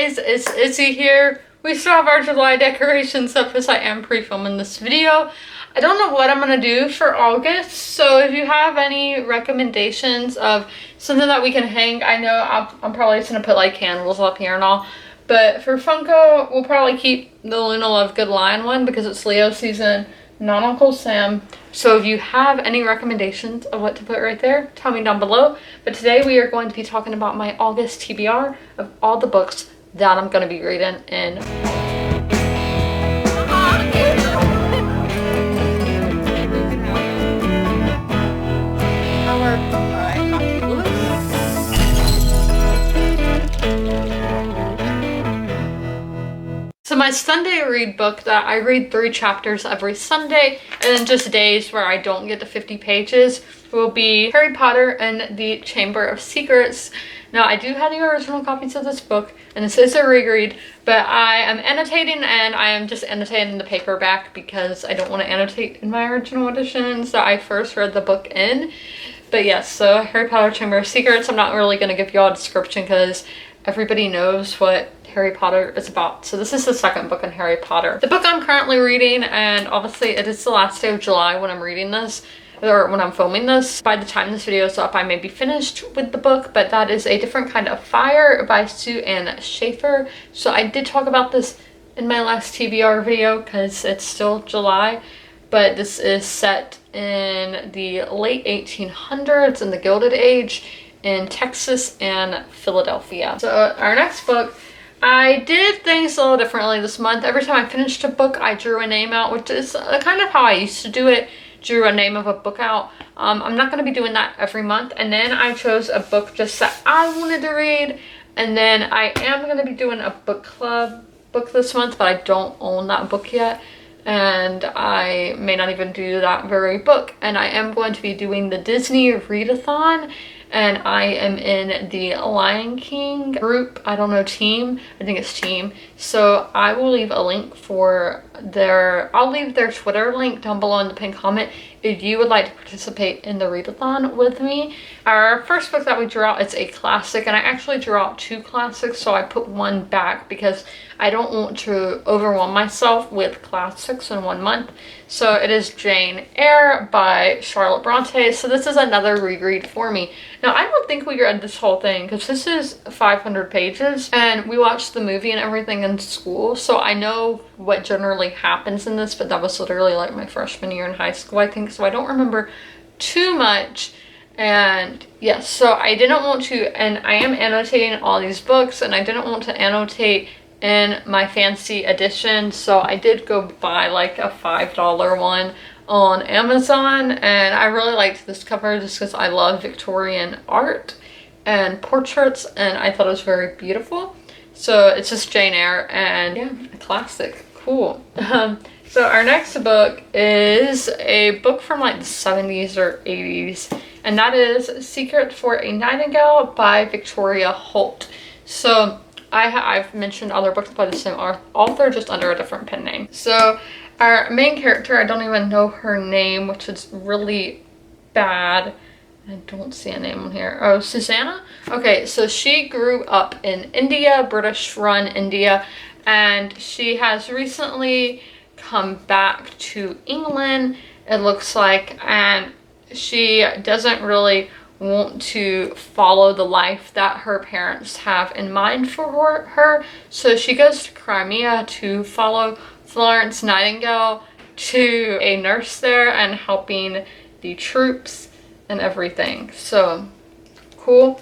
guys, it's Izzy here. We still have our July decorations up because I am pre-filming this video. I don't know what I'm gonna do for August, so if you have any recommendations of something that we can hang, I know I'm probably just gonna put like candles up here and all, but for Funko, we'll probably keep the Luna Lovegood Lion one because it's Leo season, not Uncle Sam. So if you have any recommendations of what to put right there, tell me down below. But today we are going to be talking about my August TBR of all the books that I'm going to be reading in. So my Sunday read book that I read 3 chapters every Sunday, and then just days where I don't get to 50 pages will be Harry Potter and the Chamber of Secrets. Now I do have the original copies of this book, and this is a reread, but I am annotating, and I am just annotating the paperback because I don't want to annotate in my original editions that I first read the book in. But yes, so Harry Potter Chamber of Secrets, I'm not really going to give you all a description because everybody knows what Harry Potter is about. So this is the second book in Harry Potter. The book I'm currently reading, and obviously it is the last day of July when I'm reading this, or when I'm filming this. By the time this video is up, I may be finished with the book, but that is A Different Kind of Fire by Sue Ann Schaefer. So I did talk about this in my last TBR video because it's still July, but this is set in the late 1800s in the Gilded Age in Texas and Philadelphia. So our next book, I did things a little differently this month. Every time I finished a book, I drew a name out, which is kind of how I used to do it. Drew a name of a book out. I'm not going to be doing that every month. And then I chose a book just that I wanted to read. And then I am going to be doing a book club book this month, but I don't own that book yet. And I may not even do that very book. And I am going to be doing the Disney Readathon. And I am in the Lion King group. I don't know, team. I think it's team. So I will leave a link for I'll leave their Twitter link down below in the pinned comment if you would like to participate in the readathon with me. Our first book that we drew out, it's a classic, and I actually drew out 2 classics, so I put one back because I don't want to overwhelm myself with classics in 1 month. So it is Jane Eyre by Charlotte Bronte. So this is another reread for me. Now I don't think we read this whole thing because this is 500 pages, and we watched the movie and everything in school, so I know what generally happens in this, but that was literally like my freshman year in high school, I think, so I don't remember too much. And yes, so I didn't want to, and I am annotating all these books, and I didn't want to annotate in my fancy edition, so I did go buy like a $5 one on Amazon, and I really liked this cover just because I love Victorian art and portraits, and I thought it was very beautiful. So it's just Jane Eyre, and yeah, a classic. Cool. So our next book is a book from like the 70s or 80s, and that is Secret for a Nightingale by Victoria Holt. So I've mentioned other books by the same author, just under a different pen name. So our main character, I don't even know her name, which is really bad. I don't see a name on here. Oh, Susanna? Okay, so she grew up in India, British-run India, and she has recently come back to England, it looks like, and she doesn't really want to follow the life that her parents have in mind for her. So she goes to Crimea to follow Florence Nightingale to a nurse there and helping the troops and everything. So cool.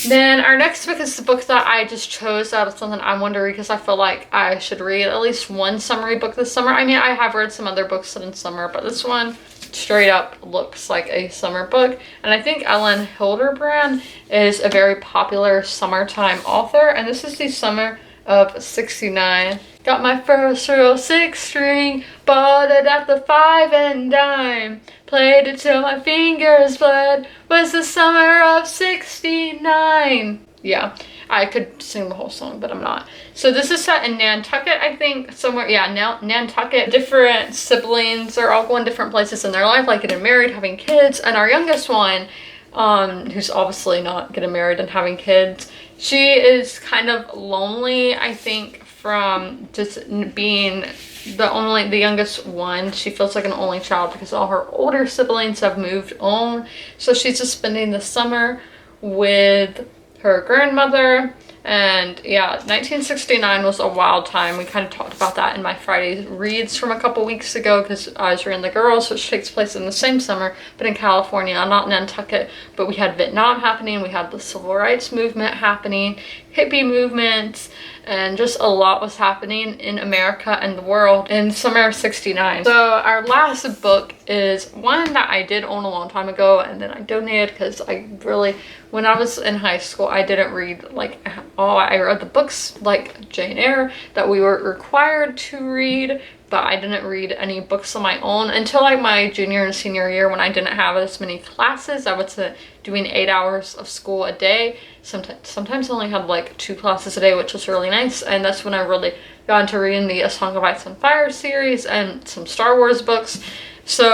Then our next book is the book that I just chose out of something I wanted to read because I feel like I should read at least one summary book this summer. I mean, I have read some other books in summer, but this one straight up looks like a summer book. And I think Ellen Hilderbrand is a very popular summertime author, and this is the summer of '69. Got my first real 6-string, bought it at the 5 and dime, played it till my fingers bled, was the summer of '69. Yeah, I could sing the whole song, but I'm not. So this is set in Nantucket, I think, somewhere. Yeah, Nantucket. Different siblings are all going different places in their life, like getting married, having kids, and our youngest one, who's obviously not getting married and having kids, She is kind of lonely, I think, from just being the youngest one. She feels like an only child because all her older siblings have moved on. So she's just spending the summer with her grandmother. And yeah, 1969 was a wild time. We kind of talked about that in my Friday reads from a couple weeks ago, because I was reading The Girls, which takes place in the same summer, but in California, not Nantucket. But we had Vietnam happening, we had the Civil Rights Movement happening, hippie movements, and just a lot was happening in America and the world in summer of 69. So our last book is one that I did own a long time ago, and then I donated because I really, when I was in high school, I didn't read like all. I read the books like Jane Eyre that we were required to read, but I didn't read any books on my own until like my junior and senior year, when I didn't have as many classes. I was doing 8 hours of school a day. Sometimes I only had like 2 classes a day, which was really nice. And that's when I really got into reading the A Song of Ice and Fire series and some Star Wars books. So,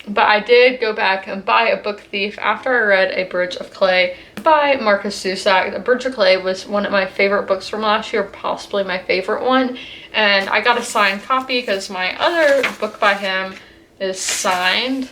but I did go back and buy A Book Thief after I read A Bridge of Clay by Marcus Zusak. A Bridge of Clay was one of my favorite books from last year, possibly my favorite one. And I got a signed copy because my other book by him is signed.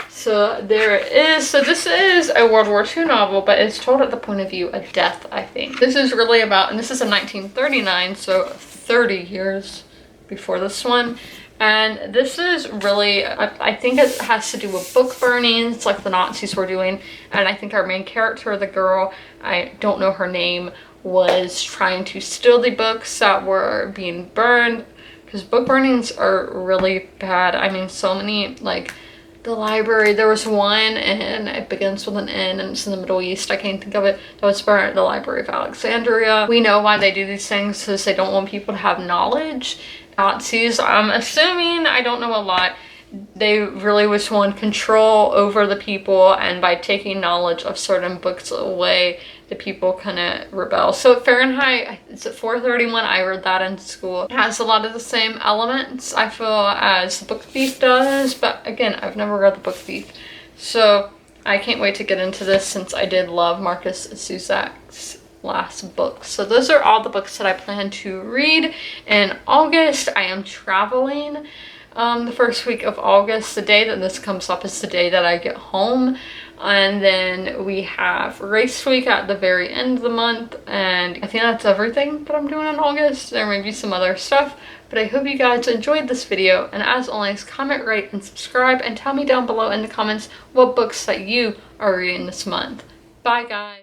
So there it is. So this is a World War II novel, but it's told at the point of view of death, I think. This is really about, and this is in 1939, so 30 years before this one. And this is really, I think it has to do with book burnings like the Nazis were doing. And I think our main character, the girl, I don't know her name, was trying to steal the books that were being burned. Because book burnings are really bad. I mean, so many, like the library, there was one and it begins with an N and it's in the Middle East, I can't think of it, that was burned at the Library of Alexandria. We know why they do these things, because they don't want people to have knowledge. Nazis, I'm assuming, I don't know a lot, they really just want control over the people, and by taking knowledge of certain books away, the people kind of rebel. So Fahrenheit, it's at 431, I read that in school. It has a lot of the same elements, I feel, as The Book Thief does, but again, I've never read The Book Thief. So I can't wait to get into this, since I did love Marcus Zuzak's last book. So those are all the books that I plan to read in August. I am traveling the first week of August. The day that this comes up is the day that I get home, and then we have race week at the very end of the month, and I think that's everything that I'm doing in August. There may be some other stuff, but I hope you guys enjoyed this video, and as always, comment, rate, and subscribe, and tell me down below in the comments what books that you are reading this month. Bye guys.